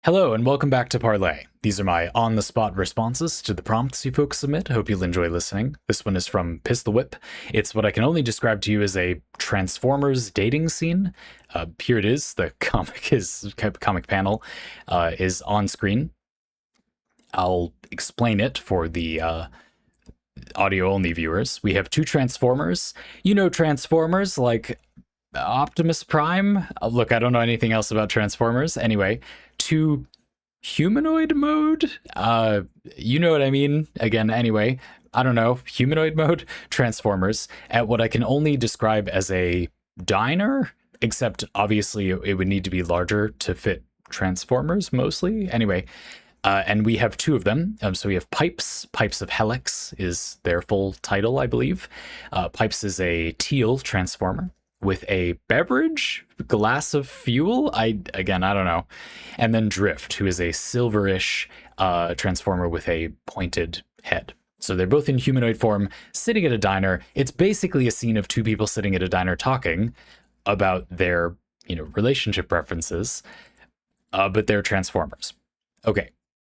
Hello and welcome back to Parley. These are my on-the-spot responses to the prompts you folks submit. Hope you'll enjoy listening. This one is from PistilWhip. It's what I can only describe to you as a Transformers dating scene. Here it is. The comic panel is on screen. I'll explain it for the audio-only viewers. We have two Transformers. You know Transformers like Optimus Prime. Look, I don't know anything else about Transformers. Anyway, to humanoid mode, you know what I mean. Again, anyway, I don't know, humanoid mode Transformers at what I can only describe as a diner, except obviously it would need to be larger to fit Transformers mostly. Anyway, and we have two of them. So we have Pipes. Pipes of Helix is their full title, I believe. Pipes is a teal Transformer with a beverage glass of fuel. I don't know. And then Drift, who is a silverish Transformer with a pointed head. So they're both in humanoid form, sitting at a diner. It's basically a scene of two people sitting at a diner talking about their, relationship preferences, but they're Transformers. Okay,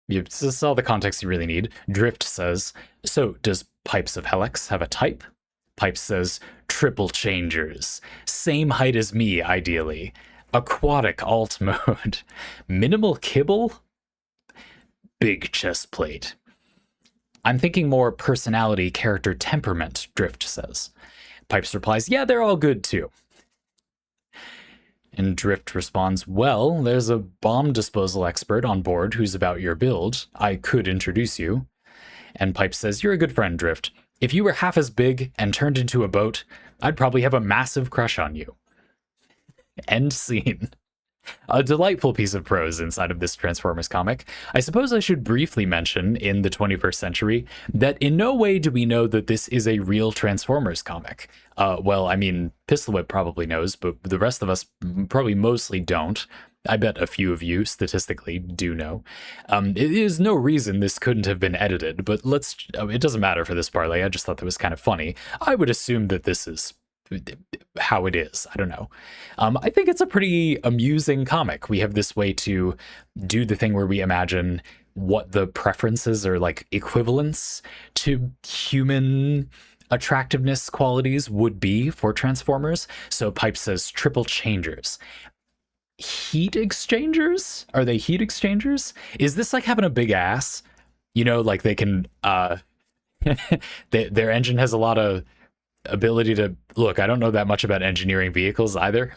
this is all the context you really need. Drift says, so does Pipes of Helix have a type? Pipes says, triple changers. Same height as me, ideally. Aquatic alt mode. Minimal kibble? Big chest plate. I'm thinking more personality, character, temperament, Drift says. Pipes replies, yeah, they're all good too. And Drift responds, well, there's a bomb disposal expert on board who's about your build. I could introduce you. And Pipes says, you're a good friend, Drift. If you were half as big and turned into a boat, I'd probably have a massive crush on you. End scene. A delightful piece of prose inside of this Transformers comic. I suppose I should briefly mention in the 21st century that in no way do we know that this is a real Transformers comic. Well, I mean, PistilWhip probably knows, but the rest of us probably mostly don't. I bet a few of you statistically do know. It is no reason this couldn't have been edited, but it doesn't matter for this parlay. I just thought that was kind of funny. I would assume that this is how it is. I don't know. I think it's a pretty amusing comic. We have this way to do the thing where we imagine what the preferences or like equivalents to human attractiveness qualities would be for Transformers. So Pipe says triple changers. Heat exchangers? Are they heat exchangers? Is this like having a big ass? Like they can their engine has a lot of ability to look. I don't know that much about engineering vehicles either.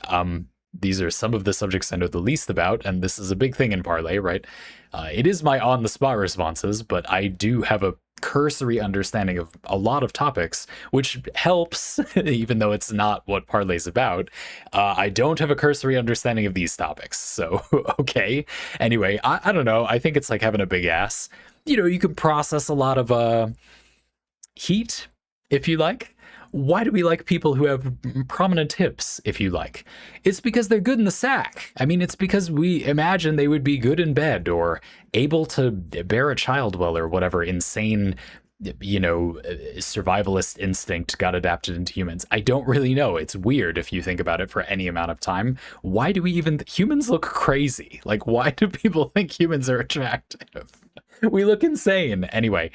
These are some of the subjects I know the least about, and this is a big thing in Parley, right? It is my on-the-spot responses, but I do have a cursory understanding of a lot of topics, which helps, even though it's not what Parley's about. I don't have a cursory understanding of these topics, so okay. Anyway, I don't know. I think it's like having a big ass. You can process a lot of heat, if you like. Why do we like people who have prominent hips, if you like? It's because they're good in the sack. I mean, it's because we imagine they would be good in bed or able to bear a child well or whatever insane, survivalist instinct got adapted into humans. I don't really know. It's weird if you think about it for any amount of time. Why do we even... Humans look crazy. Like, why do people think humans are attractive? We look insane. Anyway,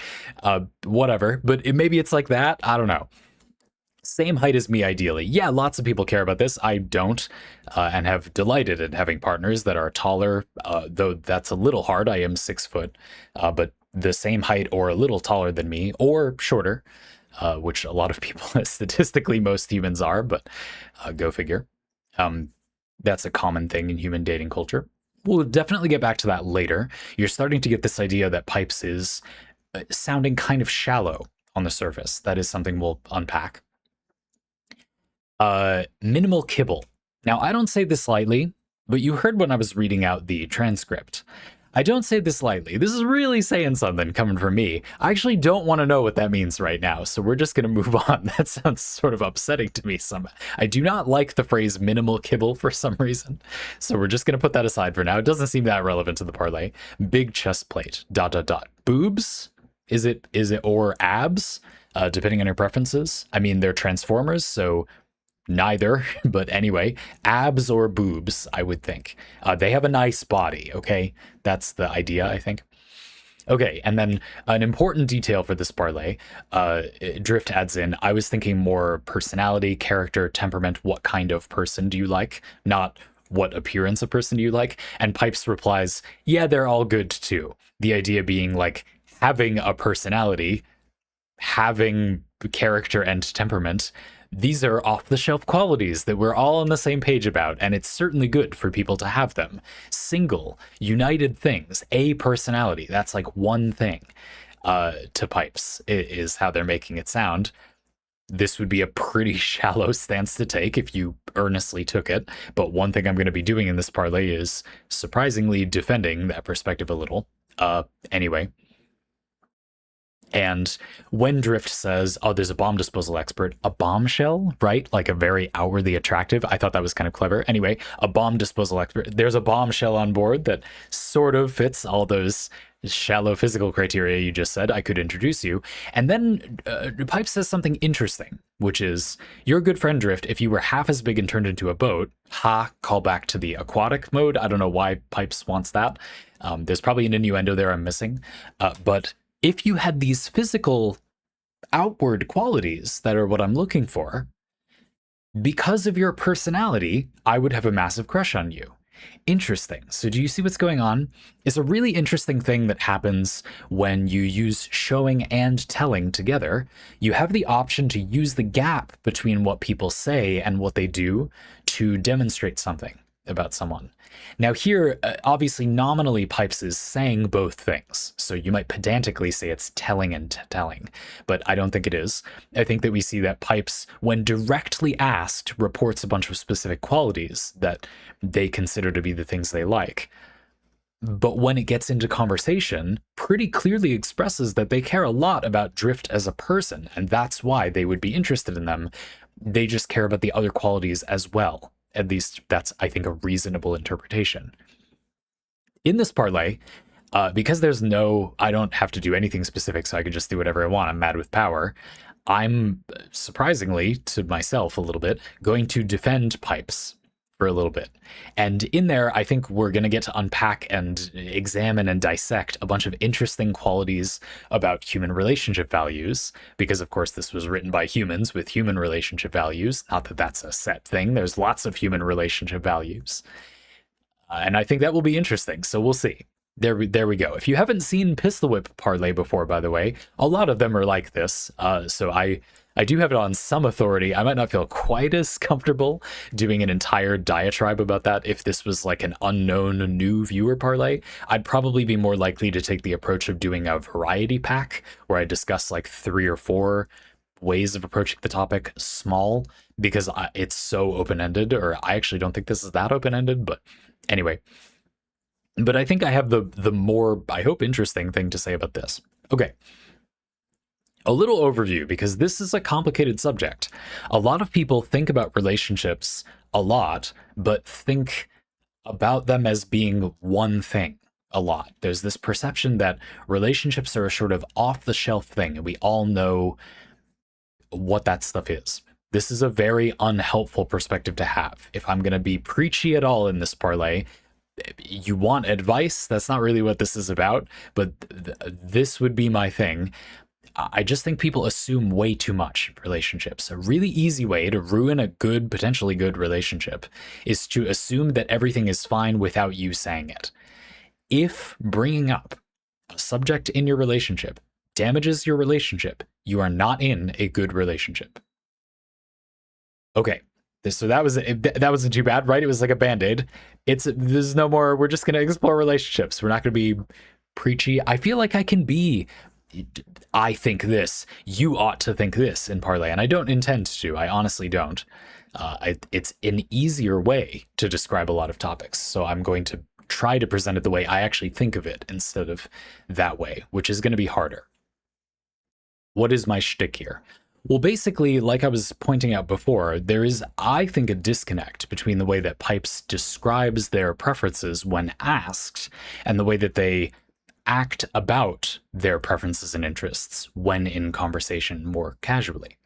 whatever. But maybe it's like that. I don't know. Same height as me, ideally. Yeah, lots of people care about this. I don't, and have delighted in having partners that are taller, though that's a little hard. I am 6 foot, but the same height or a little taller than me, or shorter, which a lot of people, statistically, most humans are, but go figure. That's a common thing in human dating culture. We'll definitely get back to that later. You're starting to get this idea that Pipes is sounding kind of shallow on the surface. That is something we'll unpack. Minimal kibble. Now, I don't say this lightly, but you heard when I was reading out the transcript. I don't say this lightly. This is really saying something coming from me. I actually don't want to know what that means right now, so we're just going to move on. That sounds sort of upsetting to me. I do not like the phrase minimal kibble for some reason, so we're just going to put that aside for now. It doesn't seem that relevant to the parlay. Big chest plate, ... Boobs? Is it or abs? Depending on your preferences. I mean, they're Transformers, so neither, but anyway, abs or boobs, I would think. They have a nice body, okay? That's the idea, I think. Okay, and then an important detail for this parlay, Drift adds in, I was thinking more personality, character, temperament, what kind of person do you like, not what appearance of person do you like? And Pipes replies, yeah, they're all good too. The idea being like having a personality, having character and temperament, these are off the shelf qualities that we're all on the same page about, and it's certainly good for people to have them. Single, united things, a personality, that's like one thing to Pipes, is how they're making it sound. This would be a pretty shallow stance to take if you earnestly took it, but one thing I'm going to be doing in this parlay is surprisingly defending that perspective a little. Anyway. And when Drift says, oh, there's a bomb disposal expert, a bombshell, right? Like a very outwardly attractive. I thought that was kind of clever. Anyway, a bomb disposal expert. There's a bombshell on board that sort of fits all those shallow physical criteria you just said. I could introduce you. And then Pipe says something interesting, which is, your good friend Drift, if you were half as big and turned into a boat, call back to the aquatic mode. I don't know why Pipes wants that. There's probably an innuendo there I'm missing. But if you had these physical outward qualities that are what I'm looking for, because of your personality, I would have a massive crush on you. Interesting. So do you see what's going on? It's a really interesting thing that happens when you use showing and telling together. You have the option to use the gap between what people say and what they do to demonstrate something about someone. Now here, obviously nominally Pipes is saying both things. So you might pedantically say it's telling and telling, but I don't think it is. I think that we see that Pipes, when directly asked, reports a bunch of specific qualities that they consider to be the things they like. But when it gets into conversation, pretty clearly expresses that they care a lot about Drift as a person, and that's why they would be interested in them. They just care about the other qualities as well. At least that's, I think, a reasonable interpretation. In this parlay, because there's I don't have to do anything specific, so I can just do whatever I want. I'm mad with power. I'm, surprisingly to myself a little bit, going to defend Pipes for a little bit. And in there, I think we're going to get to unpack and examine and dissect a bunch of interesting qualities about human relationship values, because of course this was written by humans with human relationship values. Not that that's a set thing. There's lots of human relationship values. And I think that will be interesting. So we'll see. There we go. If you haven't seen PistilWhip parlay before, by the way, a lot of them are like this. So I do have it on some authority. I might not feel quite as comfortable doing an entire diatribe about that if this was like an unknown new viewer parlay. I'd probably be more likely to take the approach of doing a variety pack where I discuss like 3 or 4 ways of approaching the topic small, because it's so open-ended, or I actually don't think this is that open-ended, but anyway. But I think I have the more, I hope, interesting thing to say about this. Okay. A little overview, because this is a complicated subject. A lot of people think about relationships a lot, but think about them as being one thing a lot. There's this perception that relationships are a sort of off-the-shelf thing, and we all know what that stuff is. This is a very unhelpful perspective to have. If I'm going to be preachy at all in this parlay, you want advice? That's not really what this is about, but this would be my thing. I just think people assume way too much in relationships. A really easy way to ruin a good, potentially good relationship is to assume that everything is fine without you saying it. If bringing up a subject in your relationship damages your relationship, you are not in a good relationship. Okay. So that wasn't too bad, right? It was like a band-aid. There's no more, we're just going to explore relationships. We're not going to be preachy. I feel like I can be, I think this, you ought to think this in parlay, and I don't intend to. I honestly don't. It's an easier way to describe a lot of topics, so I'm going to try to present it the way I actually think of it instead of that way, which is going to be harder. What is my shtick here? Well, basically, like I was pointing out before, there is, I think, a disconnect between the way that Pipes describes their preferences when asked and the way that they act about their preferences and interests when in conversation more casually.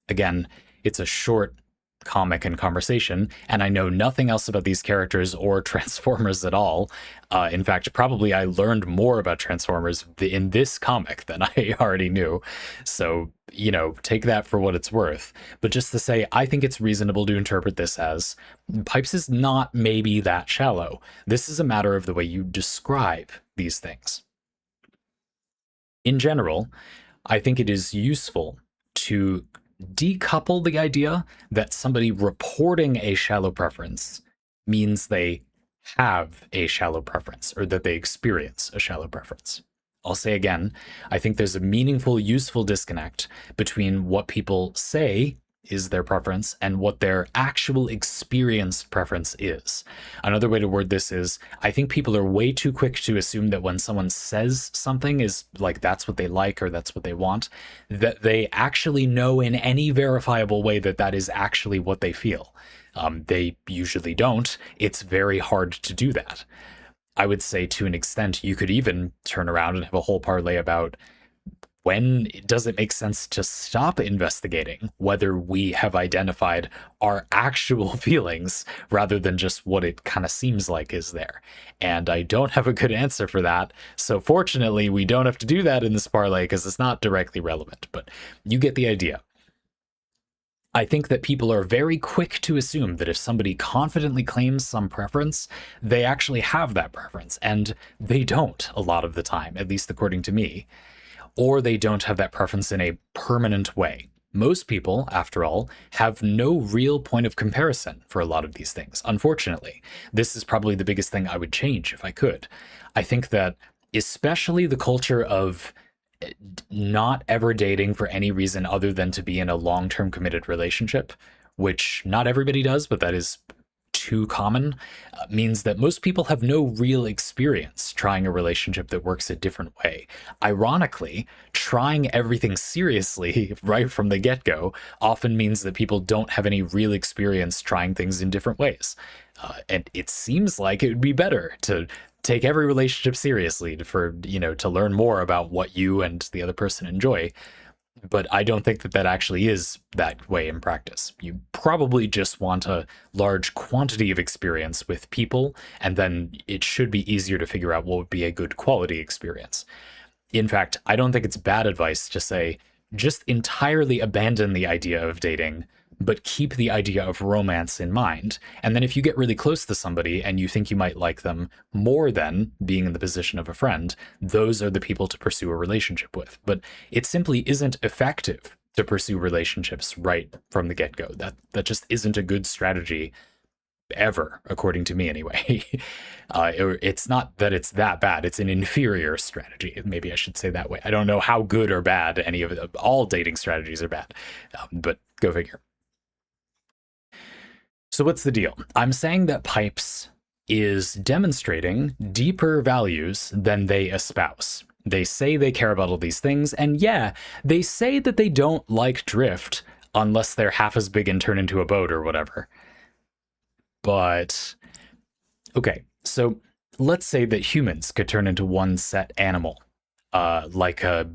Again, it's a short comic and conversation, and I know nothing else about these characters or Transformers at all. In fact, probably I learned more about Transformers in this comic than I already knew. So, take that for what it's worth. But just to say, I think it's reasonable to interpret this as Pipes is not maybe that shallow. This is a matter of the way you describe these things. In general, I think it is useful to decouple the idea that somebody reporting a shallow preference means they have a shallow preference or that they experience a shallow preference. I'll say again, I think there's a meaningful, useful disconnect between what people say is their preference and what their actual experienced preference is. Another way to word this is, I think people are way too quick to assume that when someone says something is like that's what they like or that's what they want, that they actually know in any verifiable way that that is actually what they feel. They usually don't. It's very hard to do that. I would say to an extent, you could even turn around and have a whole parlay about when does it make sense to stop investigating whether we have identified our actual feelings rather than just what it kind of seems like is there. And I don't have a good answer for that. So fortunately, we don't have to do that in this parlay because it's not directly relevant, but you get the idea. I think that people are very quick to assume that if somebody confidently claims some preference, they actually have that preference, and they don't a lot of the time, at least according to me. Or they don't have that preference in a permanent way. Most people, after all, have no real point of comparison for a lot of these things, unfortunately. This is probably the biggest thing I would change if I could. I think that especially the culture of not ever dating for any reason other than to be in a long-term committed relationship, which not everybody does, but that is too common, means that most people have no real experience trying a relationship that works a different way. Ironically, trying everything seriously right from the get-go often means that people don't have any real experience trying things in different ways. And it seems like it would be better to take every relationship seriously to learn more about what you and the other person enjoy. But I don't think that that actually is that way in practice. You probably just want a large quantity of experience with people, and then it should be easier to figure out what would be a good quality experience. In fact, I don't think it's bad advice to say, just entirely abandon the idea of dating, but keep the idea of romance in mind. And then if you get really close to somebody and you think you might like them more than being in the position of a friend, those are the people to pursue a relationship with. But it simply isn't effective to pursue relationships right from the get-go. That just isn't a good strategy ever, according to me anyway. It's not that it's that bad. It's an inferior strategy. Maybe I should say that way. I don't know how good or bad any of it. All dating strategies are bad, but go figure. So what's the deal? I'm saying that Pipes is demonstrating deeper values than they espouse. They say they care about all these things, and yeah, they say that they don't like drift unless they're half as big and turn into a boat or whatever. But, okay, so let's say that humans could turn into one set animal, like a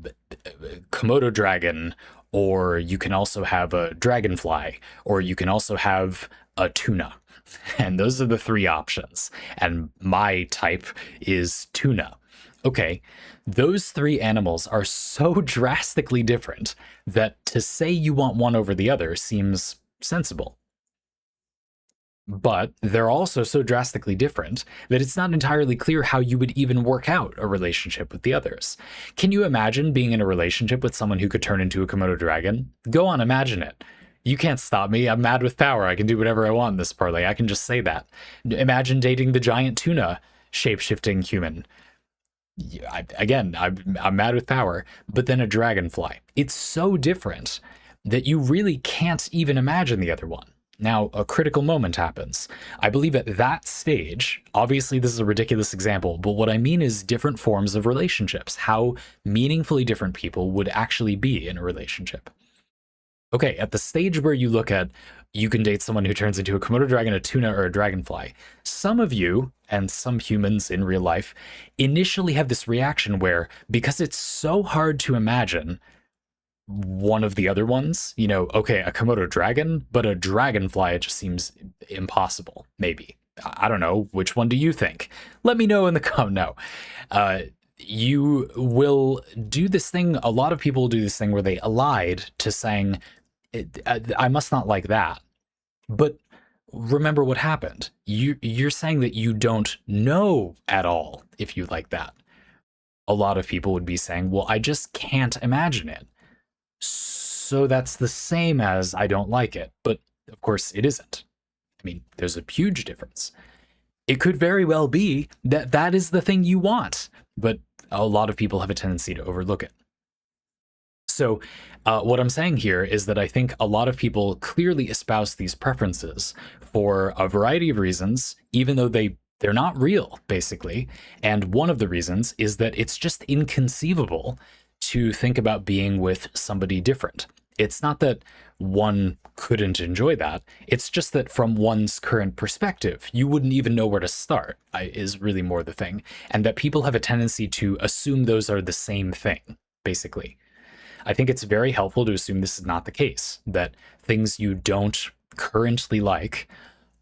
Komodo dragon, or you can also have a dragonfly, or you can also have a tuna. And those are the three options. And my type is tuna. Okay, those three animals are so drastically different that to say you want one over the other seems sensible. But they're also so drastically different that it's not entirely clear how you would even work out a relationship with the others. Can you imagine being in a relationship with someone who could turn into a Komodo dragon? Go on, imagine it. You can't stop me. I'm mad with power. I can do whatever I want in this parlay. I can just say that. Imagine dating the giant tuna shape-shifting human. I'm mad with power, but then a dragonfly. It's so different that you really can't even imagine the other one. Now, a critical moment happens. I believe at that stage, obviously this is a ridiculous example, but what I mean is different forms of relationships, how meaningfully different people would actually be in a relationship. Okay, at the stage where you look at, you can date someone who turns into a Komodo dragon, a tuna, or a dragonfly. Some of you, and some humans in real life, initially have this reaction where, because it's so hard to imagine, one of the other ones. You know, okay, a Komodo dragon, but a dragonfly, it just seems impossible, maybe. I don't know. Which one do you think? Let me know in the no. You will do this thing. A lot of people do this thing where they allied to saying, I must not like that. But remember what happened. You're saying that you don't know at all if you like that. A lot of people would be saying, well, I just can't imagine it. So that's the same as I don't like it. But of course it isn't. I mean, there's a huge difference. It could very well be that that is the thing you want, but a lot of people have a tendency to overlook it. So what I'm saying here is that I think a lot of people clearly espouse these preferences for a variety of reasons, even though they're not real, basically. And one of the reasons is that it's just inconceivable to think about being with somebody different. It's not that one couldn't enjoy that. It's just that from one's current perspective, you wouldn't even know where to start, is really more the thing. And that people have a tendency to assume those are the same thing, basically. I think it's very helpful to assume this is not the case, that things you don't currently like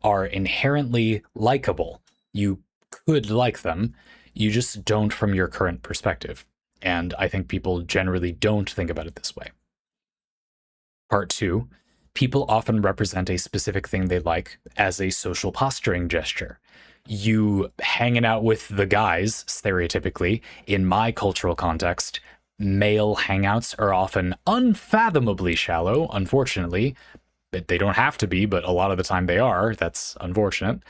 are inherently likable. You could like them, you just don't from your current perspective. And I think people generally don't think about it this way. Part 2, people often represent a specific thing they like as a social posturing gesture. You hanging out with the guys, stereotypically, in my cultural context, male hangouts are often unfathomably shallow, unfortunately. They don't have to be, but a lot of the time they are. That's unfortunate.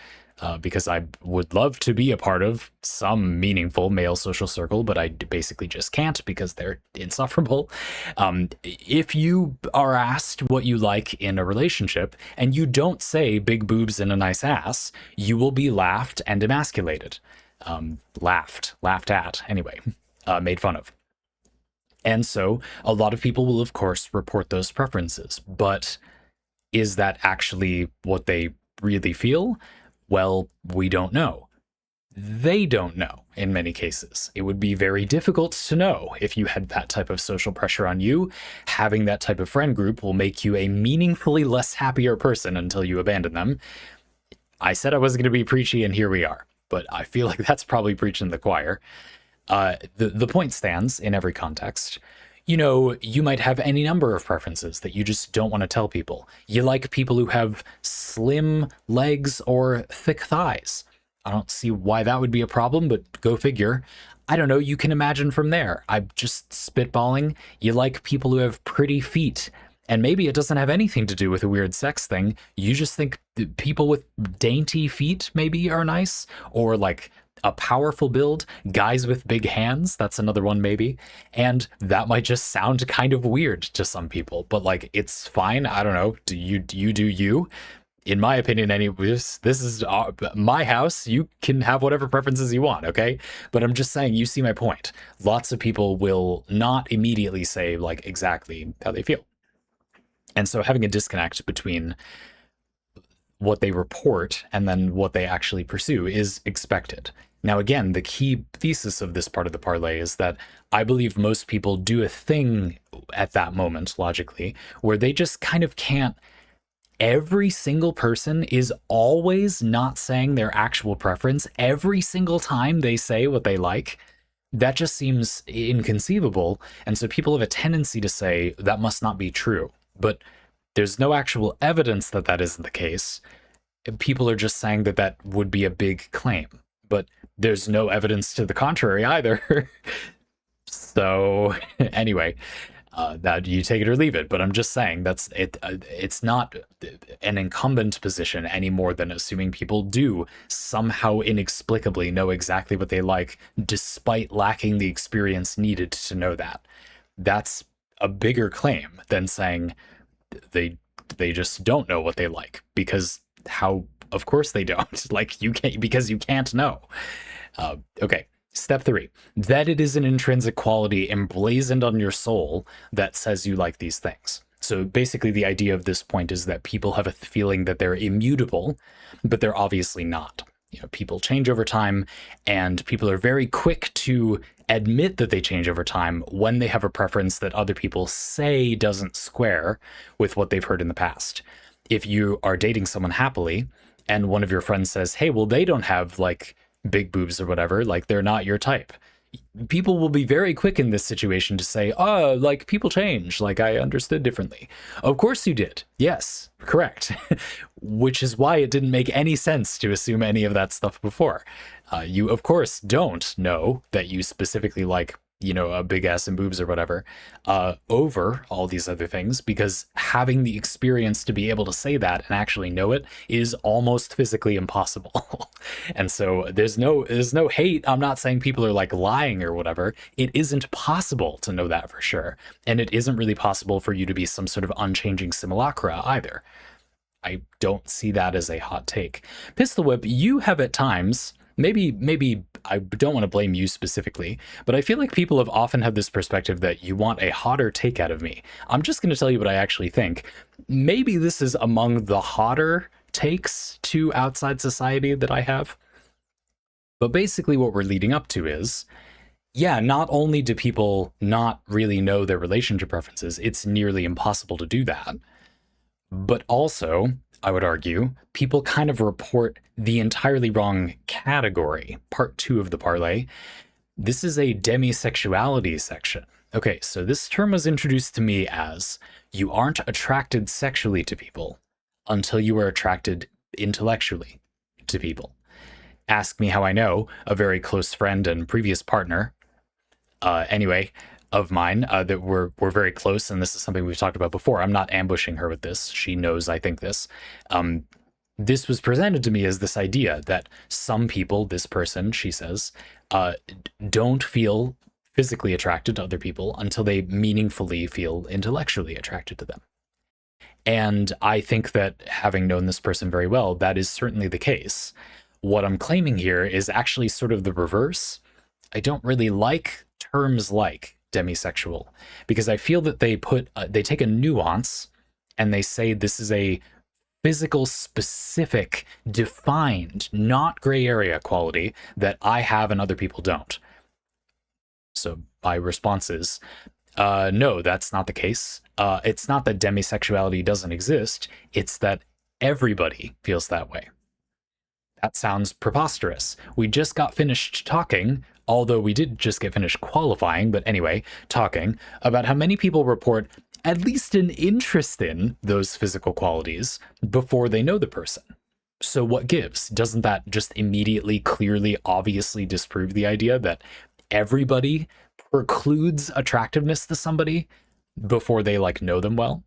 Because I would love to be a part of some meaningful male social circle, but I basically just can't because they're insufferable. If you are asked what you like in a relationship and you don't say big boobs and a nice ass, you will be laughed and emasculated. Laughed at, anyway, made fun of. And so a lot of people will, of course, report those preferences. But is that actually what they really feel? Well, we don't know. They don't know in many cases. It would be very difficult to know if you had that type of social pressure on you. Having that type of friend group will make you a meaningfully less happier person until you abandon them. I said I wasn't going to be preachy, and here we are. But I feel like that's probably preaching the choir. The point stands in every context. You know, you might have any number of preferences that you just don't want to tell people. You like people who have slim legs or thick thighs. I don't see why that would be a problem, but go figure. I don't know, you can imagine from there. I'm just spitballing. You like people who have pretty feet. And maybe it doesn't have anything to do with a weird sex thing. You just think people with dainty feet maybe are nice, or like a powerful build, guys with big hands, that's another one maybe. And that might just sound kind of weird to some people, but like, it's fine. I don't know. Do you? In my opinion, this is my house. You can have whatever preferences you want, okay? But I'm just saying, you see my point. Lots of people will not immediately say like exactly how they feel. And so having a disconnect between what they report and then what they actually pursue is expected. Now, again, the key thesis of this part of the parlay is that I believe most people do a thing at that moment, logically, where they just kind of can't. Every single person is always not saying their actual preference every single time they say what they like. That just seems inconceivable. And so people have a tendency to say that must not be true. But there's no actual evidence that that isn't the case. People are just saying that that would be a big claim. But there's no evidence to the contrary either. So anyway, that you take it or leave it. But I'm just saying that's it. It's not an incumbent position any more than assuming people do somehow inexplicably know exactly what they like, despite lacking the experience needed to know that. That's a bigger claim than saying they just don't know what they like, because how? Of course they don't. Like, you can't, because you can't know. Okay. Step 3, that it is an intrinsic quality emblazoned on your soul that says you like these things. So basically the idea of this point is that people have a feeling that they're immutable, but they're obviously not. people change over time, and people are very quick to admit that they change over time when they have a preference that other people say doesn't square with what they've heard in the past. If you are dating someone happily and one of your friends says, hey, well, they don't have like big boobs or whatever, like they're not your type, people will be very quick in this situation to say, oh, like people change, like I understood differently. Of course you did. Yes, correct. Which is why it didn't make any sense to assume any of that stuff before. You, of course, don't know that you specifically like, a big ass and boobs or whatever, over all these other things, because having the experience to be able to say that and actually know it is almost physically impossible. And so there's no hate. I'm not saying people are like lying or whatever. It isn't possible to know that for sure. And it isn't really possible for you to be some sort of unchanging simulacra either. I don't see that as a hot take. PistilWhip, you have at times, maybe I don't want to blame you specifically, but I feel like people have often had this perspective that you want a hotter take out of me. I'm just going to tell you what I actually think. Maybe this is among the hotter takes to outside society that I have. But basically what we're leading up to is, yeah, not only do people not really know their relationship preferences, it's nearly impossible to do that. But also, I would argue, people kind of report the entirely wrong category. Part 2 of the parlay. This is a demisexuality section. Okay, so this term was introduced to me as you aren't attracted sexually to people until you are attracted intellectually to people. Ask me how I know. A very close friend and previous partner, of mine, that we're very close, and this is something we've talked about before. I'm not ambushing her with this. She knows I think this. This was presented to me as this idea that some people, this person, she says, don't feel physically attracted to other people until they meaningfully feel intellectually attracted to them. And I think that, having known this person very well, that is certainly the case. What I'm claiming here is actually sort of the reverse. I don't really like terms like demisexual, because I feel that they take a nuance and they say this is a physical, specific, defined, not gray area quality that I have and other people don't. So my response is, no, that's not the case. It's not that demisexuality doesn't exist. It's that everybody feels that way. That sounds preposterous. We just got finished talking, although we did just get finished qualifying, but anyway, talking about how many people report at least an interest in those physical qualities before they know the person. So what gives? Doesn't that just immediately, clearly, obviously disprove the idea that everybody precludes attractiveness to somebody before they know them well?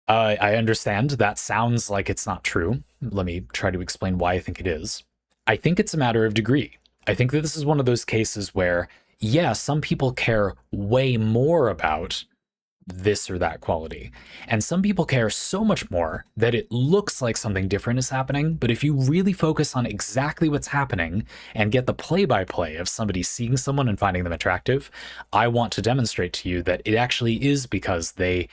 I understand that sounds like it's not true. Let me try to explain why I think it is. I think it's a matter of degree. I think that this is one of those cases where, yeah, some people care way more about this or that quality, and some people care so much more that it looks like something different is happening. But if you really focus on exactly what's happening and get the play-by-play of somebody seeing someone and finding them attractive, I want to demonstrate to you that it actually is because they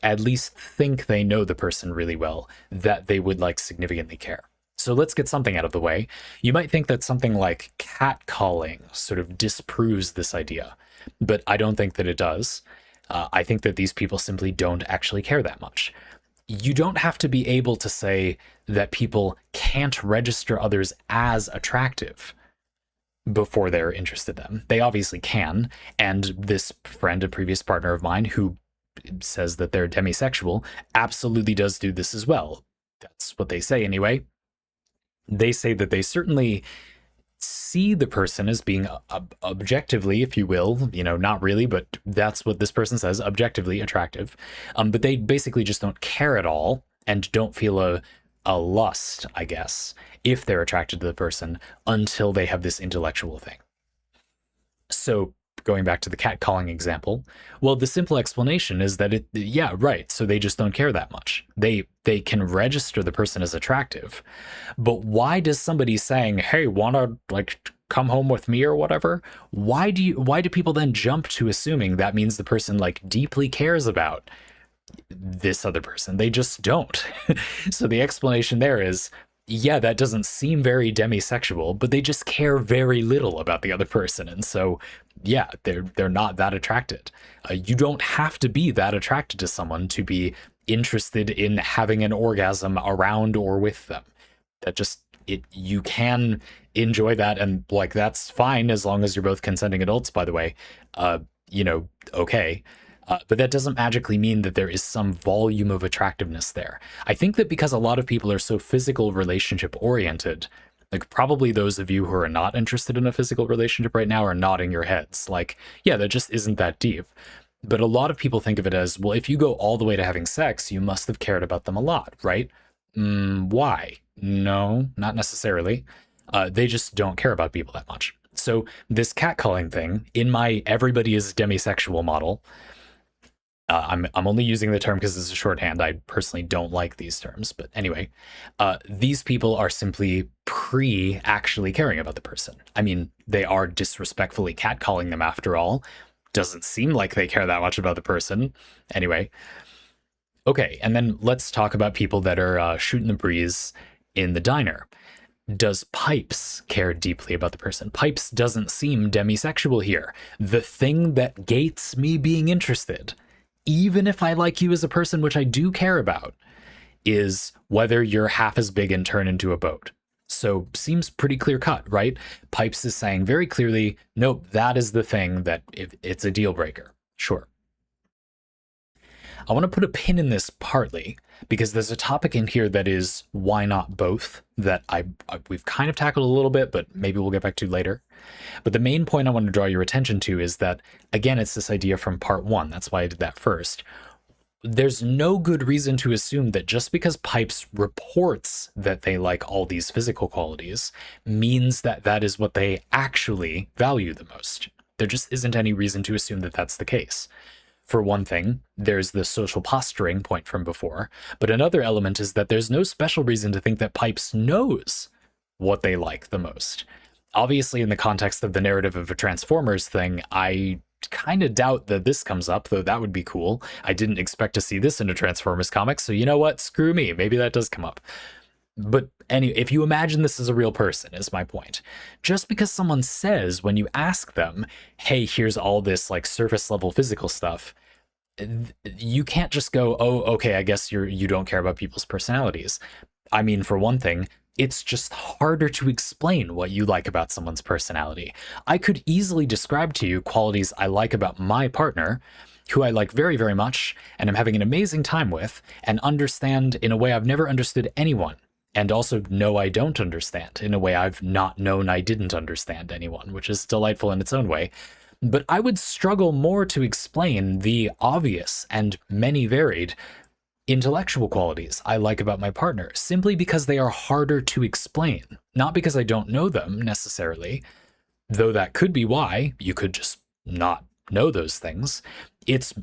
at least think they know the person really well, that they would significantly care. So let's get something out of the way. You might think that something like catcalling sort of disproves this idea, but I don't think that it does. I think that these people simply don't actually care that much. You don't have to be able to say that people can't register others as attractive before they're interested in them. They obviously can, and this friend, a previous partner of mine, who says that they're demisexual, absolutely does do this as well. That's what they say anyway. They say that they certainly see the person as being objectively, if you will, not really, but that's what this person says, objectively attractive. But they basically just don't care at all and don't feel a lust, I guess, if they're attracted to the person until they have this intellectual thing. So going back to the catcalling example, well, the simple explanation is that yeah, right. So they just don't care that much. They can register the person as attractive, but why does somebody saying, "Hey, wanna come home with me" or whatever? Why do people then jump to assuming that means the person deeply cares about this other person? They just don't. So the explanation there is yeah, that doesn't seem very demisexual, but they just care very little about the other person, and so yeah, they're not that attracted. You don't have to be that attracted to someone to be interested in having an orgasm around or with them. That just it you can enjoy that, and like that's fine as long as you're both consenting adults, by the way. Uh, okay. But that doesn't magically mean that there is some volume of attractiveness there. I think that because a lot of people are so physical relationship oriented, like probably those of you who are not interested in a physical relationship right now are nodding your heads. Like, yeah, that just isn't that deep. But a lot of people think of it as, well, if you go all the way to having sex, you must have cared about them a lot, right? Why? No, not necessarily. They just don't care about people that much. So this catcalling thing in my everybody is demisexual model, I'm only using the term because it's a shorthand. I personally don't like these terms, but anyway, these people are simply actually caring about the person. I mean, they are disrespectfully catcalling them after all. Doesn't seem like they care that much about the person. Anyway, okay, and then let's talk about people that are shooting the breeze in the diner. Does Pipes care deeply about the person? Pipes doesn't seem demisexual here. The thing that gates me being interested, even if I like you as a person, which I do care about, is whether you're half as big and turn into a boat. So seems pretty clear cut, right? Pipes is saying very clearly, nope, that is the thing that if it's a deal breaker. Sure. I want to put a pin in this partly because there's a topic in here that is why not both that we've kind of tackled a little bit, but maybe we'll get back to later. But the main point I want to draw your attention to is that, again, it's this idea from part one. That's why I did that first. There's no good reason to assume that just because Pipes reports that they like all these physical qualities means that that is what they actually value the most. There just isn't any reason to assume that that's the case. For one thing, there's the social posturing point from before, but another element is that there's no special reason to think that Pipes knows what they like the most. Obviously, in the context of the narrative of a Transformers thing, I kind of doubt that this comes up, though that would be cool. I didn't expect to see this in a Transformers comic, so you know what? Screw me. Maybe that does come up. But anyway, if you imagine this as a real person, is my point. Just because someone says when you ask them, hey, here's all this like surface level physical stuff, you can't just go, oh, okay, I guess you don't care about people's personalities. I mean, for one thing, it's just harder to explain what you like about someone's personality. I could easily describe to you qualities I like about my partner, who I like very, very much, and I'm having an amazing time with, and understand in a way I've never understood anyone. And also know I don't understand in a way I've not known I didn't understand anyone, which is delightful in its own way. But I would struggle more to explain the obvious and many varied intellectual qualities I like about my partner, simply because they are harder to explain. Not because I don't know them necessarily, though that could be why. You could just not know those things. It's,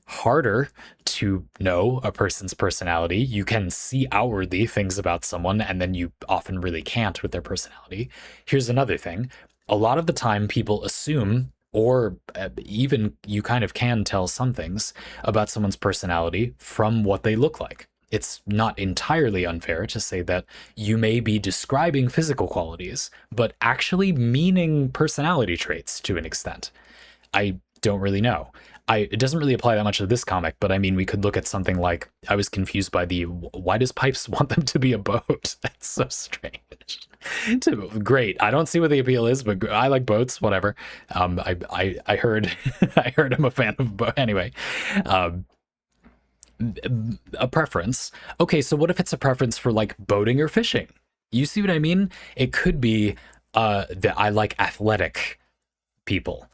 harder to know a person's personality. You can see outwardly things about someone, and then you often really can't with their personality. Here's another thing. A lot of the time people assume, or even you kind of can tell some things about someone's personality from what they look like. It's not entirely unfair to say that you may be describing physical qualities, but actually meaning personality traits to an extent. I don't really know. It doesn't really apply that much to this comic, but I mean, we could look at something like, I was confused by why does Pipes want them to be a boat? That's so strange. Great. I don't see what the appeal is, but I like boats, whatever. I heard, I heard I'm a fan of boats. Anyway, a preference. Okay, so what if it's a preference for like boating or fishing? You see what I mean? It could be that I like athletic people.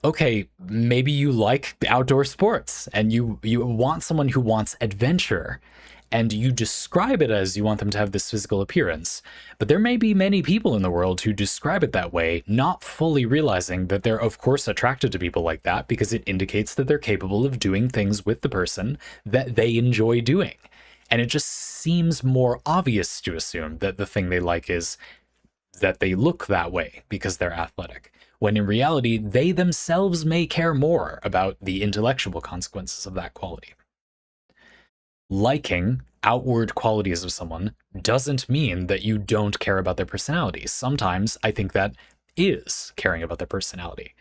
Okay, maybe you like the outdoor sports and you want someone who wants adventure, and you describe it as you want them to have this physical appearance. But there may be many people in the world who describe it that way, not fully realizing that they're of course attracted to people like that because it indicates that they're capable of doing things with the person that they enjoy doing. And it just seems more obvious to assume that the thing they like is that they look that way because they're athletic, when in reality, they themselves may care more about the intellectual consequences of that quality. liking outward qualities of someone doesn't mean that you don't care about their personality. Sometimes I think that is caring about their personality.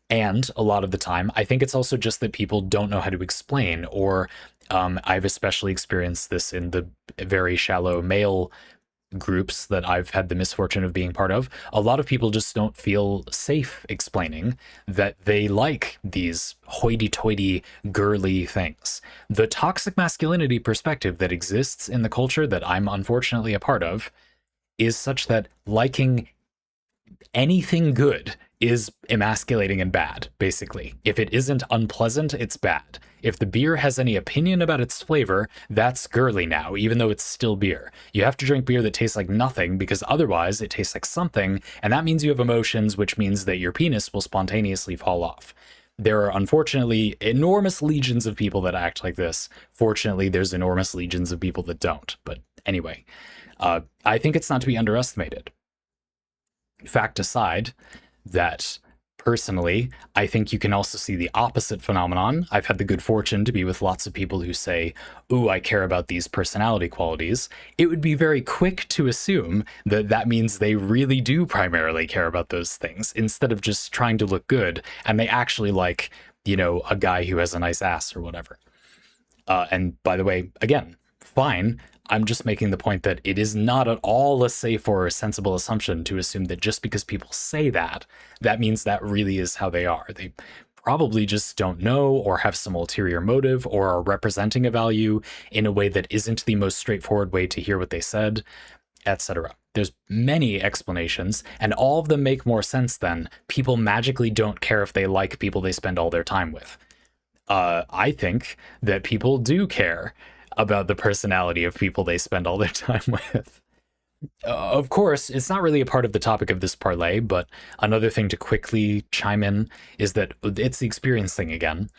And a lot of the time, I think it's also just that people don't know how to explain, or I've especially experienced this in the very shallow male groups that I've had the misfortune of being part of. A lot of people just don't feel safe explaining that they like these hoity-toity, girly things. The toxic masculinity perspective that exists in the culture that I'm unfortunately a part of is such that liking anything good is emasculating and bad, basically. If it isn't unpleasant, it's bad. If the beer has any opinion about its flavor, that's girly now, even though it's still beer. You have to drink beer that tastes like nothing, because otherwise it tastes like something, and that means you have emotions, which means that your penis will spontaneously fall off. There are unfortunately enormous legions of people that act like this. Fortunately, there's enormous legions of people that don't. But anyway, I think it's not to be underestimated. Fact aside, that personally, I think you can also see the opposite phenomenon. I've had the good fortune to be with lots of people who say, ooh, I care about these personality qualities. It would be very quick to assume that that means they really do primarily care about those things, instead of just trying to look good, and they actually like, a guy who has a nice ass or whatever. And by the way, again, fine. I'm just making the point that it is not at all a safe or a sensible assumption to assume that just because people say that, that means that really is how they are. They probably just don't know, or have some ulterior motive, or are representing a value in a way that isn't the most straightforward way to hear what they said, etc. There's many explanations, and all of them make more sense than people magically don't care if they like people they spend all their time with. I think that people do care about the personality of people they spend all their time with. Of course, it's not really a part of the topic of this parlay, but another thing to quickly chime in is that it's the experience thing again.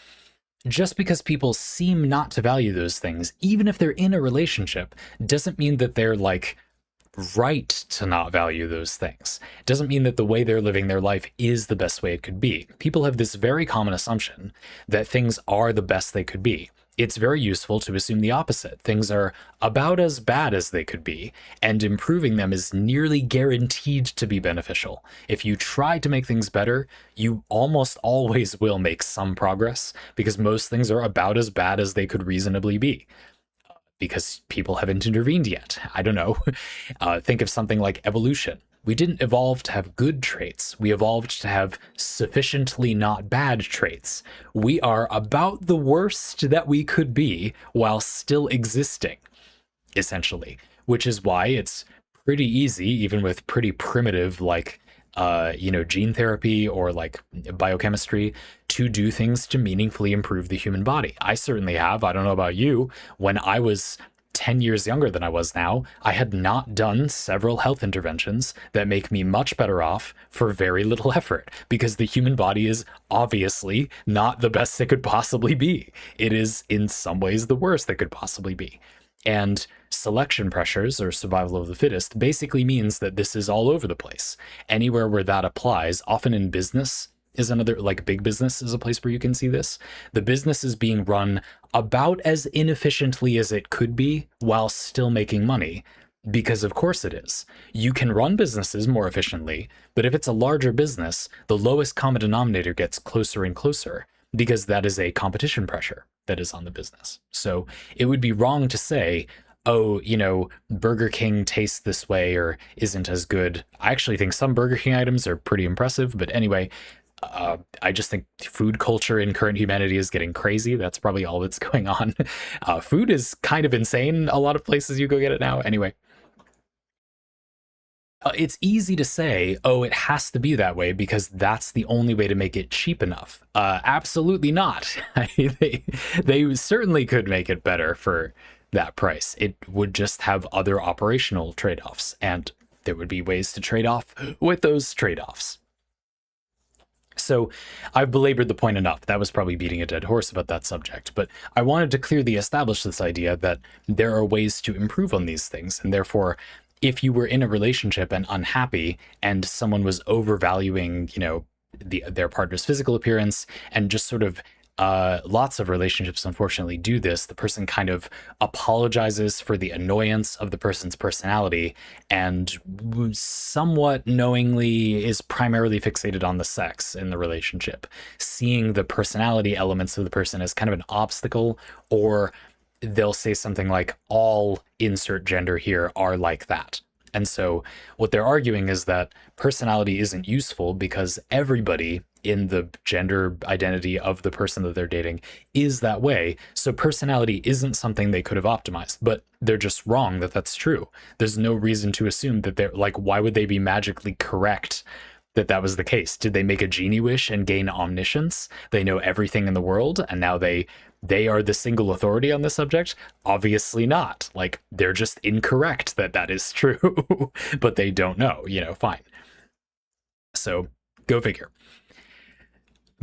Just because people seem not to value those things, even if they're in a relationship, doesn't mean that they're like right to not value those things. It doesn't mean that the way they're living their life is the best way it could be. People have this very common assumption that things are the best they could be. It's very useful to assume the opposite. Things are about as bad as they could be, and improving them is nearly guaranteed to be beneficial. If you try to make things better, you almost always will make some progress, because most things are about as bad as they could reasonably be, because people haven't intervened yet. I don't know. Think of something like evolution. We didn't evolve to have good traits. We evolved to have sufficiently not bad traits. We are about the worst that we could be while still existing, essentially, which is why it's pretty easy, even with pretty primitive, like, gene therapy or like biochemistry, to do things to meaningfully improve the human body. I certainly have. I don't know about you. When I was 10 years younger than I was now, I had not done several health interventions that make me much better off for very little effort, because the human body is obviously not the best it could possibly be. It is in some ways the worst that could possibly be. And selection pressures, or survival of the fittest, basically means that this is all over the place. Anywhere where that applies, often in business, is another, like big business is a place where you can see this. The business is being run about as inefficiently as it could be while still making money, because of course it is. You can run businesses more efficiently, but if it's a larger business, the lowest common denominator gets closer and closer, because that is a competition pressure that is on the business. So it would be wrong to say, oh, Burger King tastes this way or isn't as good. I actually think some Burger King items are pretty impressive, but anyway, I just think food culture in current humanity is getting crazy. That's probably all that's going on. Food is kind of insane. A lot of places you go get it now. Anyway, it's easy to say, oh, it has to be that way because that's the only way to make it cheap enough. Absolutely not. They certainly could make it better for that price. It would just have other operational trade-offs, and there would be ways to trade off with those trade-offs. So I've belabored the point enough. That was probably beating a dead horse about that subject, but I wanted to clearly establish this idea that there are ways to improve on these things, and therefore, if you were in a relationship and unhappy and someone was overvaluing, their partner's physical appearance and just sort of lots of relationships unfortunately do this. The person kind of apologizes for the annoyance of the person's personality and somewhat knowingly is primarily fixated on the sex in the relationship, seeing the personality elements of the person as kind of an obstacle, or they'll say something like, all insert gender here are like that. And so what they're arguing is that personality isn't useful because everybody in the gender identity of the person that they're dating is that way. So personality isn't something they could have optimized, but they're just wrong that that's true. There's no reason to assume that they're like, why would they be magically correct that that was the case? Did they make a genie wish and gain omniscience? They know everything in the world and now they are the single authority on the subject? Obviously not. Like, they're just incorrect that that is true, but they don't know, fine. So go figure.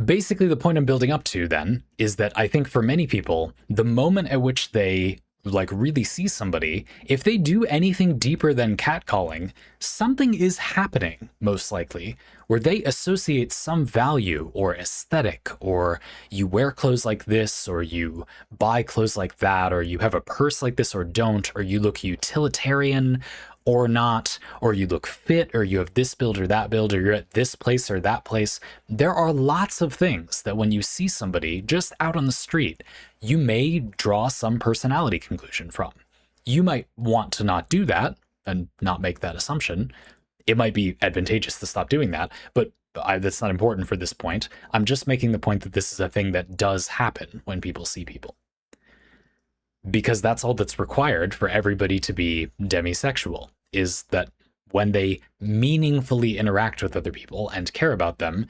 Basically, the point I'm building up to then is that I think for many people, the moment at which they really see somebody, if they do anything deeper than catcalling, something is happening, most likely, where they associate some value or aesthetic, or you wear clothes like this, or you buy clothes like that, or you have a purse like this or don't, or you look utilitarian or not, or you look fit, or you have this build or that build, or you're at this place or that place. There are lots of things that when you see somebody just out on the street, you may draw some personality conclusion from. You might want to not do that and not make that assumption. It might be advantageous to stop doing that, but that's not important for this point. I'm just making the point that this is a thing that does happen when people see people. Because that's all that's required for everybody to be demisexual, is that when they meaningfully interact with other people and care about them,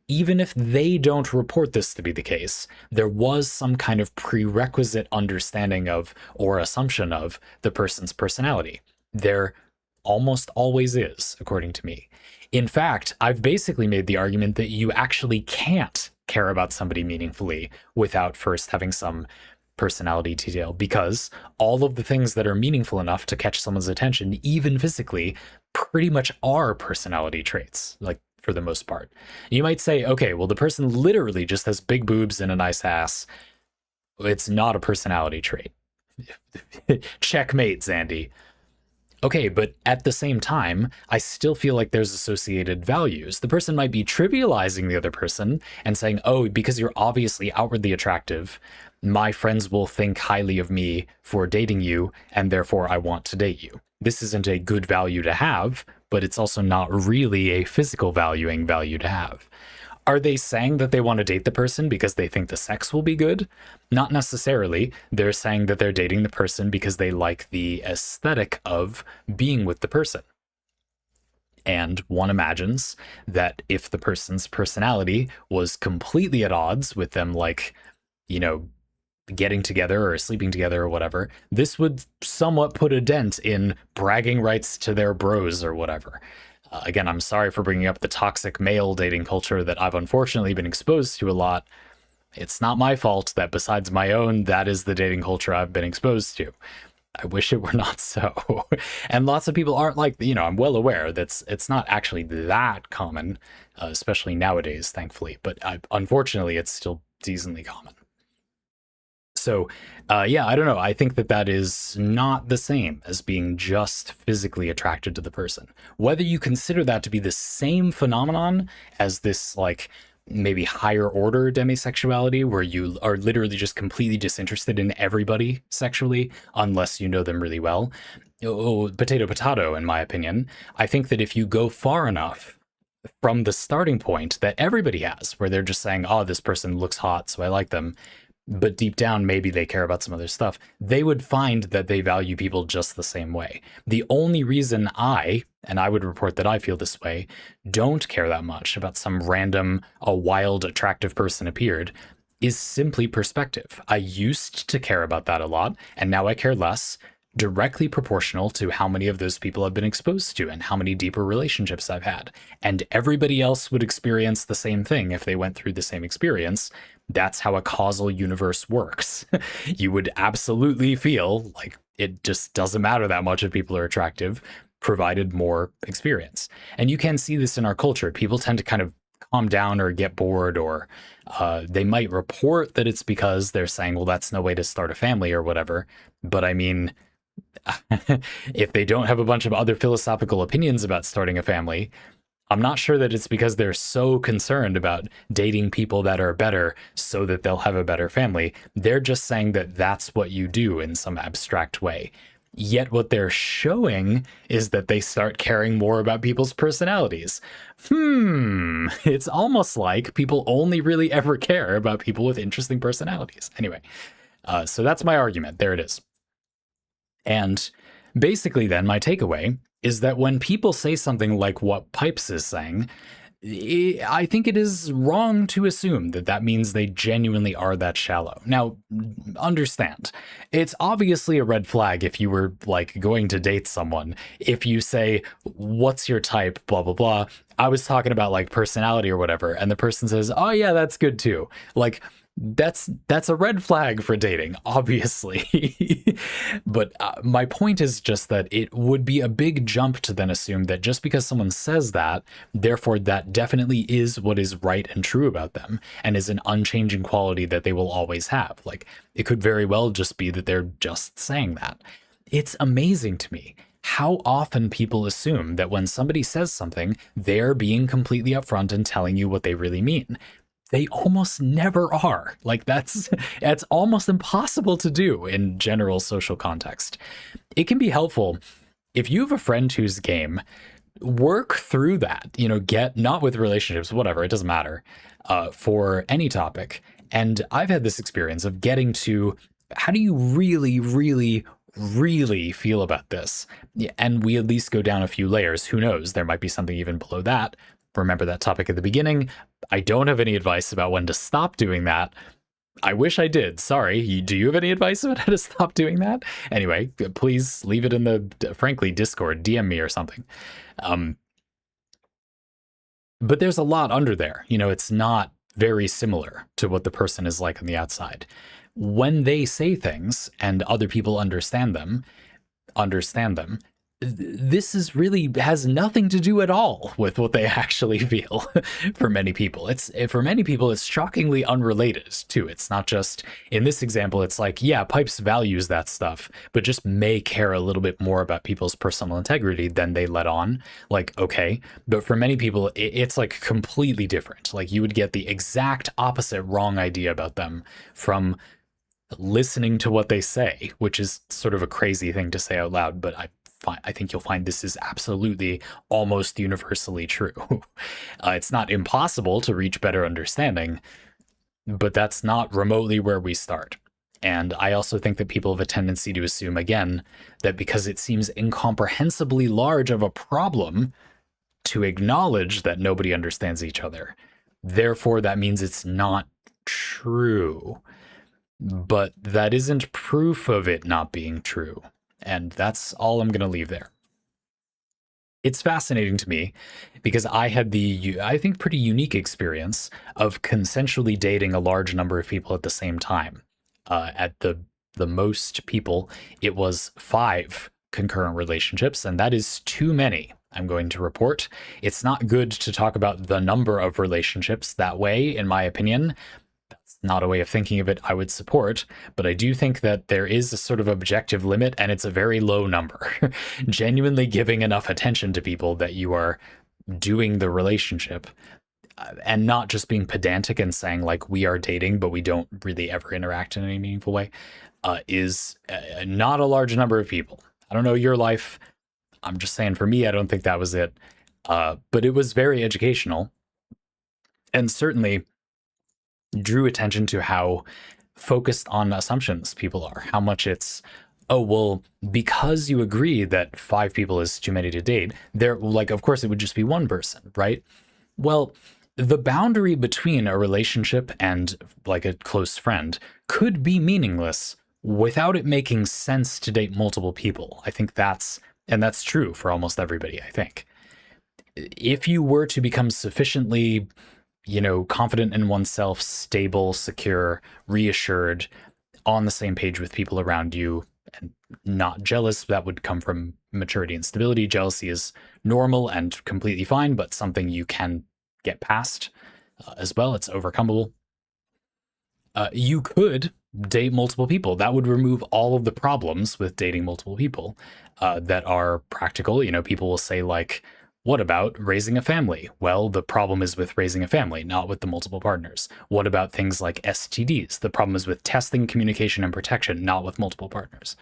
even if they don't report this to be the case, there was some kind of prerequisite understanding of or assumption of the person's personality. There almost always is, according to me. In fact, I've basically made the argument that you actually can't care about somebody meaningfully without first having some personality detail, because all of the things that are meaningful enough to catch someone's attention, even physically, pretty much are personality traits, like for the most part. You might say, okay, well, the person literally just has big boobs and a nice ass. It's not a personality trait. Checkmate, Zandy. Okay, but at the same time, I still feel like there's associated values. The person might be trivializing the other person and saying, oh, because you're obviously outwardly attractive, my friends will think highly of me for dating you, and therefore I want to date you. This isn't a good value to have, but it's also not really a physical valuing value to have. Are they saying that they want to date the person because they think the sex will be good? Not necessarily. They're saying that they're dating the person because they like the aesthetic of being with the person. And one imagines that if the person's personality was completely at odds with them, getting together or sleeping together or whatever, this would somewhat put a dent in bragging rights to their bros or whatever. Again, I'm sorry for bringing up the toxic male dating culture that I've unfortunately been exposed to a lot. It's not my fault that besides my own, that is the dating culture I've been exposed to. I wish it were not so. And lots of people aren't like, I'm well aware that it's not actually that common, especially nowadays, thankfully. But unfortunately, it's still decently common. So, I don't know. I think that is not the same as being just physically attracted to the person. Whether you consider that to be the same phenomenon as this, maybe higher order demisexuality, where you are literally just completely disinterested in everybody sexually, unless you know them really well. Potato, in my opinion. I think that if you go far enough from the starting point that everybody has, where they're just saying, oh, this person looks hot, so I like them, but deep down, maybe they care about some other stuff, they would find that they value people just the same way. The only reason I would report that I feel this way, don't care that much about some random, a wild, attractive person appeared, is simply perspective. I used to care about that a lot, and now I care less, directly proportional to how many of those people I've been exposed to and how many deeper relationships I've had. And everybody else would experience the same thing if they went through the same experience. That's how a causal universe works. You would absolutely feel like it just doesn't matter that much if people are attractive, provided more experience. And you can see this in our culture. People tend to kind of calm down or get bored, or they might report that it's because they're saying, well, that's no way to start a family or whatever. But I mean, if they don't have a bunch of other philosophical opinions about starting a family, I'm not sure that it's because they're so concerned about dating people that are better so that they'll have a better family. They're just saying that that's what you do in some abstract way. Yet what they're showing is that they start caring more about people's personalities. It's almost like people only really ever care about people with interesting personalities. Anyway, so that's my argument. There it is. And basically, then, my takeaway is that when people say something like what Pipes is saying, I think it is wrong to assume that that means they genuinely are that shallow. Now, understand, it's obviously a red flag if you were like going to date someone. If you say, what's your type, blah, blah, blah. I was talking about like personality or whatever. And the person says, oh, yeah, that's good too. Like, that's a red flag for dating, obviously. But my point is just that it would be a big jump to then assume that just because someone says that, therefore that definitely is what is right and true about them and is an unchanging quality that they will always have. Like, it could very well just be that they're just saying that. It's amazing to me how often people assume that when somebody says something, they're being completely upfront and telling you what they really mean. They almost never are. Like, that's almost impossible to do in general social context. It can be helpful if you have a friend who's game, work through that, get, not with relationships, whatever, it doesn't matter, for any topic. And I've had this experience of getting to, how do you really, really, really feel about this? And we at least go down a few layers. Who knows? There might be something even below that. Remember that topic at the beginning. I don't have any advice about when to stop doing that. I wish I did. Sorry. Do you have any advice about how to stop doing that? Anyway, please leave it in the, frankly, Discord. DM me or something. But there's a lot under there. It's not very similar to what the person is like on the outside. When they say things and other people understand them, this is really has nothing to do at all with what they actually feel. For many people, it's shockingly unrelated too. It's not just, in this example, it's like, yeah, Pipes values that stuff, but just may care a little bit more about people's personal integrity than they let on. Like, okay, but for many people, it's like completely different. Like, you would get the exact opposite wrong idea about them from listening to what they say, which is sort of a crazy thing to say out loud, but I think you'll find this is absolutely almost universally true. It's not impossible to reach better understanding, but that's not remotely where we start. And I also think that people have a tendency to assume, again, that because it seems incomprehensibly large of a problem to acknowledge that nobody understands each other, therefore that means it's not true. But that isn't proof of it not being true. And that's all I'm going to leave there. It's fascinating to me because I had the, I think, pretty unique experience of consensually dating a large number of people at the same time. At the most people, it was 5 concurrent relationships, and that is too many, I'm going to report. It's not good to talk about the number of relationships that way, in my opinion. Not a way of thinking of it I would support, but I do think that there is a sort of objective limit, and it's a very low number. Genuinely giving enough attention to people that you are doing the relationship, and not just being pedantic and saying, like, we are dating, but we don't really ever interact in any meaningful way, is not a large number of people. I don't know your life. I'm just saying, for me, I don't think that was it. But it was very educational, and certainly drew attention to how focused on assumptions people are, how much it's, oh, well, because you agree that 5 people is too many to date, they're like, of course it would just be one person, right? Well, the boundary between a relationship and like a close friend could be meaningless without it making sense to date multiple people. I think that's true for almost everybody, I think. If you were to become sufficiently confident in oneself, stable, secure, reassured, on the same page with people around you, and not jealous, that would come from maturity and stability. Jealousy is normal and completely fine, but something you can get past as well. It's overcomable. You could date multiple people. That would remove all of the problems with dating multiple people that are practical. You know, people will say, like, what about raising a family? Well, the problem is with raising a family, not with the multiple partners. What about things like STDs? The problem is with testing, communication, and protection, not with multiple partners.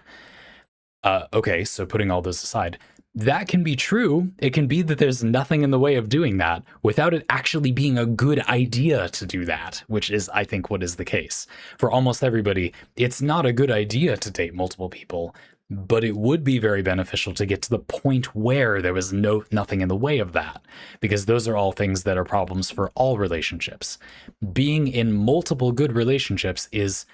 Okay, so putting all those aside, that can be true. It can be that there's nothing in the way of doing that without it actually being a good idea to do that, which is, I think, what is the case. For almost everybody, it's not a good idea to date multiple people, but it would be very beneficial to get to the point where there was nothing in the way of that, because those are all things that are problems for all relationships. Being in multiple good relationships is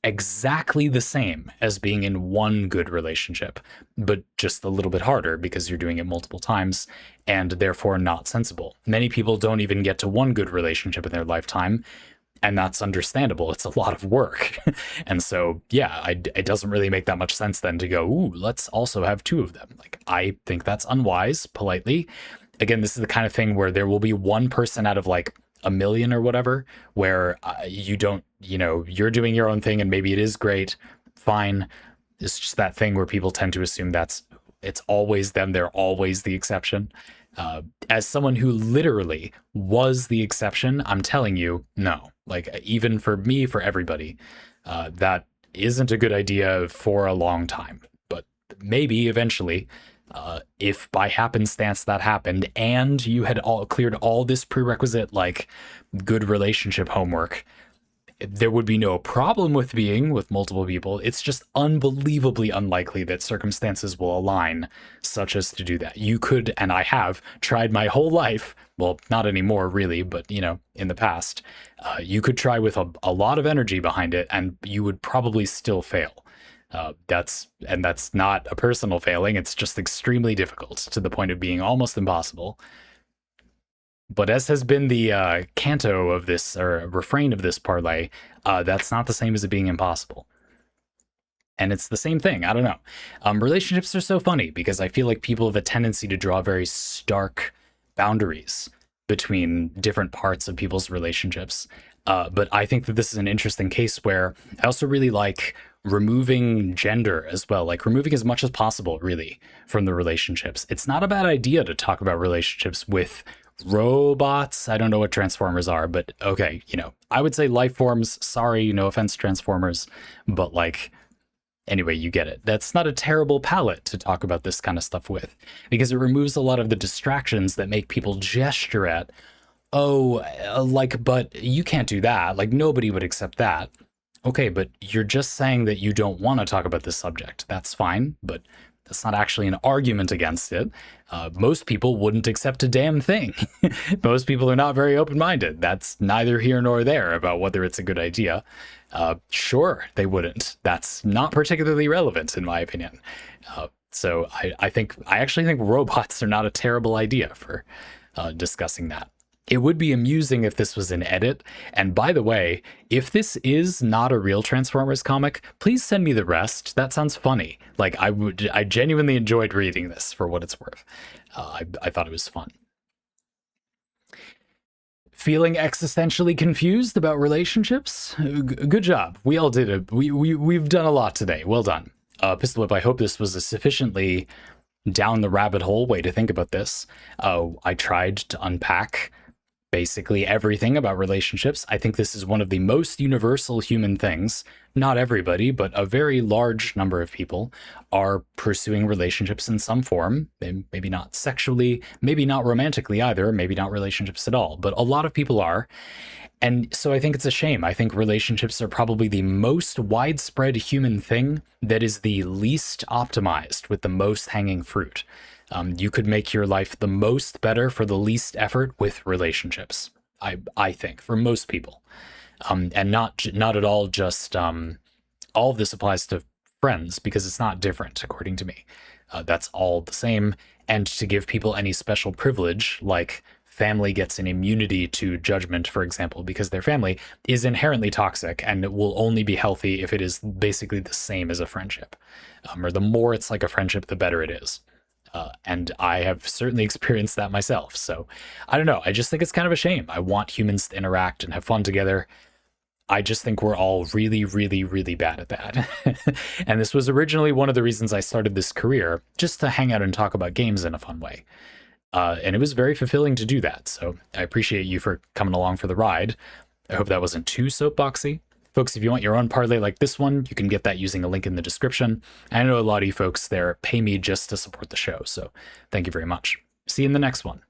exactly the same as being in one good relationship, but just a little bit harder because you're doing it multiple times and therefore not sensible. Many people don't even get to one good relationship in their lifetime, and that's understandable. It's a lot of work. And so, yeah, it doesn't really make that much sense then to go, ooh, let's also have two of them. Like, I think that's unwise, politely. Again, this is the kind of thing where there will be one person out of like a million or whatever, where you don't, you know, you're doing your own thing and maybe it is great, fine. It's just that thing where people tend to assume it's always them, they're always the exception. As someone who literally was the exception, I'm telling you, no. Like, even for me, for everybody, that isn't a good idea for a long time. But maybe eventually, if by happenstance that happened and you had all cleared all this prerequisite, like, good relationship homework, there would be no problem with being with multiple people. It's just unbelievably unlikely that circumstances will align such as to do that. You could, and I have tried my whole life, well, not anymore really, but, you know, in the past, you could try with a lot of energy behind it and you would probably still fail. That's not a personal failing. It's just extremely difficult to the point of being almost impossible. But as has been the canto of this, or refrain of this parlay, that's not the same as it being impossible. And it's the same thing. I don't know. Relationships are so funny because I feel like people have a tendency to draw very stark boundaries between different parts of people's relationships. But I think that this is an interesting case where I also really like removing gender as well, like removing as much as possible, really, from the relationships. It's not a bad idea to talk about relationships with robots. I don't know what Transformers are, but okay, you know, I would say life forms. Sorry, no offense, Transformers, but like, anyway, you get it. That's not a terrible palette to talk about this kind of stuff with, because it removes a lot of the distractions that make people gesture at, oh, like, but you can't do that. Like, nobody would accept that. Okay, but you're just saying that you don't want to talk about this subject. That's fine, but that's not actually an argument against it. Most people wouldn't accept a damn thing. Most people are not very open-minded. That's neither here nor there about whether it's a good idea. Sure, they wouldn't. That's not particularly relevant, in my opinion. So I actually think robots are not a terrible idea for discussing that. It would be amusing if this was an edit. And by the way, if this is not a real Transformers comic, please send me the rest. That sounds funny. Like, I genuinely enjoyed reading this for what it's worth. I thought it was fun. Feeling existentially confused about relationships? Good job. We all did it. We've done a lot today. Well done. PistilWhip, I hope this was a sufficiently down the rabbit hole way to think about this. I tried to unpack basically everything about relationships. I think this is one of the most universal human things. Not everybody, but a very large number of people are pursuing relationships in some form. Maybe not sexually, maybe not romantically either, maybe not relationships at all, but a lot of people are. And so I think it's a shame. I think relationships are probably the most widespread human thing that is the least optimized with the most hanging fruit. You could make your life the most better for the least effort with relationships, I think, for most people. And not at all just all of this applies to friends, because it's not different, according to me. That's all the same. And to give people any special privilege, like family gets an immunity to judgment, for example, because their family is inherently toxic and it will only be healthy if it is basically the same as a friendship. Or the more it's like a friendship, the better it is. And I have certainly experienced that myself. So I don't know. I just think it's kind of a shame. I want humans to interact and have fun together. I just think we're all really, really, really bad at that. And this was originally one of the reasons I started this career, just to hang out and talk about games in a fun way. And it was very fulfilling to do that. So I appreciate you for coming along for the ride. I hope that wasn't too soapboxy. Folks, if you want your own parlay like this one, you can get that using a link in the description. I know a lot of you folks there pay me just to support the show, so thank you very much. See you in the next one.